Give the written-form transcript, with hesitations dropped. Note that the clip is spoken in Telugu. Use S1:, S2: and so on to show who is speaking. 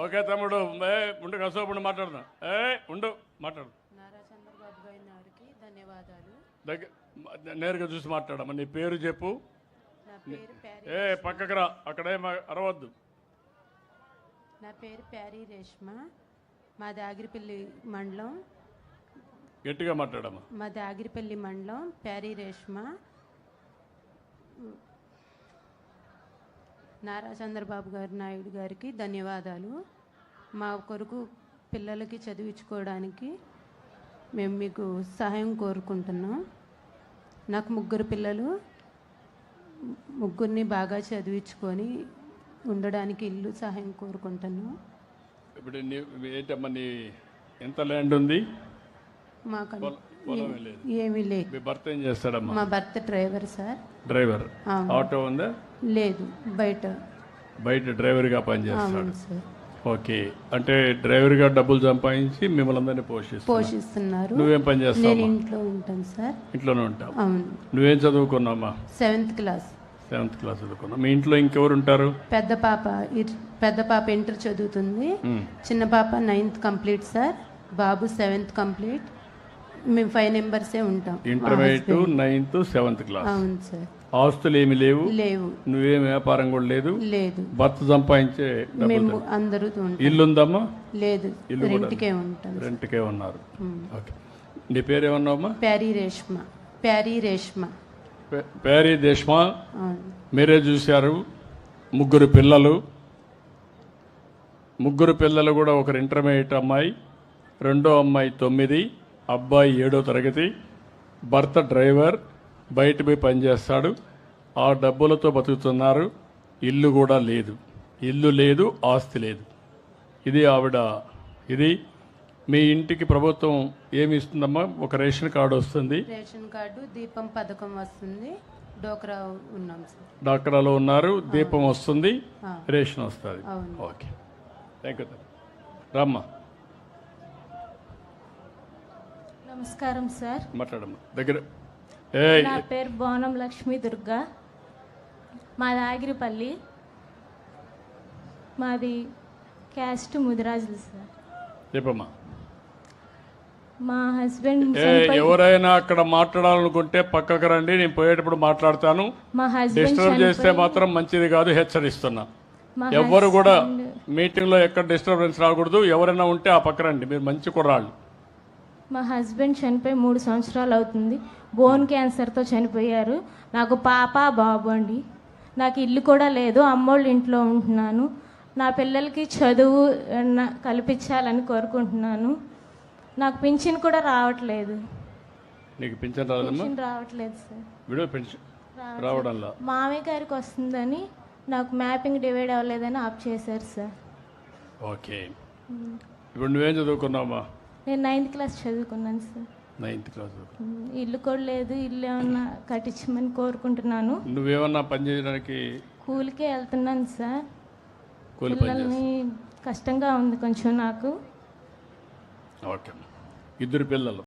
S1: ఓకే తమ్ముడు, ఉండు కసోపుడు మాట్లాడుతున్నా. ఉండు మాట్లాడు.
S2: నారా చంద్రబాబు గారికి ధన్యవాదాలు.
S1: నేరుగా చూసి మాట్లాడమ్మా. నీ పేరు చెప్పు.
S2: నా పేరు
S1: పక్కకు రా, అక్కడే అరవద్దు.
S2: నా పేరు ప్యారీ రేష్మ. మాది ఆగిరిపల్లి మండలం.
S1: గట్టిగా మాట్లాడమ్మా.
S2: మాది ఆగిరిపల్లి మండలం, ప్యారీ రేష్మ. నారా చంద్రబాబు నాయుడు గారికి ధన్యవాదాలు. మా కొరకు పిల్లలకి చదివించుకోవడానికి మేము మీకు సహాయం కోరుకుంటున్నాం. నాకు 3 పిల్లలు, 3 బాగా చదివించుకొని ఉండడానికి ఇల్లు సహాయం కోరుకుంటున్నాం.
S1: ఇప్పుడు ఏంటమ్మా, నీ ఎంత ల్యాండ్ ఉంది?
S2: మాకు
S1: లేదు,
S2: ఏమీ లేదు.
S1: మీ భర్త ఏం చేస్తాడమ్మా?
S2: మా భర్త డ్రైవర్ సార్.
S1: డ్రైవర్. ఆటో ఉందా?
S2: లేదు, బయట
S1: డ్రైవర్గా పనిచేస్తాడు
S2: సార్.
S1: ఓకే, అంటే డ్రైవర్గా డబ్బులు సంపాదించి మిమ్మల్ని అందరినీ
S2: పోషిస్తున్నారు.
S1: నువ్వేం పని చేస్తావు?
S2: నేను ఇంట్లో ఉంటాను సార్.
S1: ఇంట్లోనే ఉంటావు.
S2: అవును.
S1: నువ్వేం చదువుకున్నావమ్మా?
S2: 7th class.
S1: 7th క్లాస్ చదువుకున్నావు. మీ ఇంట్లో ఇంకెవరు ఉంటారు?
S2: పెద్ద పాప ఇంటర్ చదువుతుంది. చిన్న పాప 9th కంప్లీట్ సార్. బాబు 7th కంప్లీట్. మేము 5 మెంబర్సే ఉంటాం.
S1: Intermediate, 9th, 7th class.
S2: అవును సార్.
S1: ఆస్తులు ఏమి లేవు?
S2: లేవు.
S1: నువ్వేం వ్యాపారం కూడా లేదు?
S2: లేదు.
S1: భర్త సంపాదించే
S2: మేము అందరూ
S1: ఇల్లు ఉందమ్మా?
S2: లేదు, రెంట్కే ఉంటాం.
S1: రెంట్కే ఉన్నారు. ఓకే, నీ పేరు ఏమన్నావమ్మా?
S2: ప్యారీ రేష్మ.
S1: ప్యారీ దేశ్మా. మీరే చూశారు, 3 పిల్లలు. 3 పిల్లలు కూడా ఒకరు ఇంటర్మీడియట్ అమ్మాయి, రెండో అమ్మాయి 9, అబ్బాయి 7వ తరగతి. భర్త డ్రైవర్, బయట పోయి పనిచేస్తాడు. ఆ డబ్బులతో బతుకుతున్నారు. ఇల్లు కూడా లేదు. ఇల్లు లేదు, ఆస్తి లేదు. ఇది ఆవిడ. ఇది మీ ఇంటికి ప్రభుత్వం ఏమి ఇస్తుందమ్మా? ఒక రేషన్ కార్డు వస్తుంది.
S2: రేషన్ కార్డు, దీపం పథకం వస్తుంది. డోక్రా ఉన్నాం సార్.
S1: డాక్టర్లో ఉన్నారు. దీపం వస్తుంది, రేషన్ వస్తుంది. Okay, thank you. రామ్మా.
S3: నమస్కారం సార్.
S1: మాట్లాడమ్మా. దగ్గర.
S3: నా పేరు బోనం లక్ష్మీ దుర్గా. మాది ఆగిరిపల్లి. మాది క్యాస్ట్ ముదిరాజులు సార్.
S1: చెప్పమ్మా.
S3: మా హస్బెండ్
S1: ఎవరైనా అక్కడ మాట్లాడాలనుకుంటే పక్కకు రండి, నేను పోయేటప్పుడు మాట్లాడతాను.
S3: మా హస్బెండ్
S1: డిస్టర్బ్ చేస్తే మాత్రం మంచిది కాదు, హెచ్చరిస్తున్నా. ఎవరు కూడా మీటింగ్ లో ఎక్కడ డిస్టర్బెన్స్ రాకూడదు. ఎవరైనా ఉంటే ఆ పక్క రండి, మీరు మంచి కుర్రాళ్ళు.
S3: మా హస్బెండ్ చనిపోయి 3 సంవత్సరాలు అవుతుంది. బోన్ క్యాన్సర్తో చనిపోయారు. నాకు పాప, బాబు అండి. నాకు ఇల్లు కూడా లేదు. అమ్మోళ్ళ ఇంట్లో ఉంటున్నాను. నా పిల్లలకి చదువు కల్పించాలని కోరుకుంటున్నాను. నాకు పింఛన్ కూడా రావట్లేదు.
S1: నీకు పింఛన్
S3: రావట్లేదు సార్.
S1: విడో పెన్షన్ రావడంలో
S3: మామయ్య గారికి వస్తుందని, నాకు మ్యాపింగ్ డివైడ్ అవ్వలేదని ఆప్ చేశారు సార్.
S1: ఓకే, ఇప్పుడు నువ్వేం చదువుకున్నావమ్మా?
S3: నేను 9th క్లాస్ చదువుకున్నాను సార్.
S1: 9th class.
S3: ఇల్లు కూడా లేదు. ఇల్లు ఏమన్నా కట్టించమని కోరుకుంటున్నాను.
S1: నువ్వేమన్నా పని చేయడానికి?
S3: కూలికే వెళ్తున్నాను సార్. పిల్లల్ని కష్టంగా ఉంది కొంచెం నాకు.
S1: ఓకే, 2 పిల్లలు.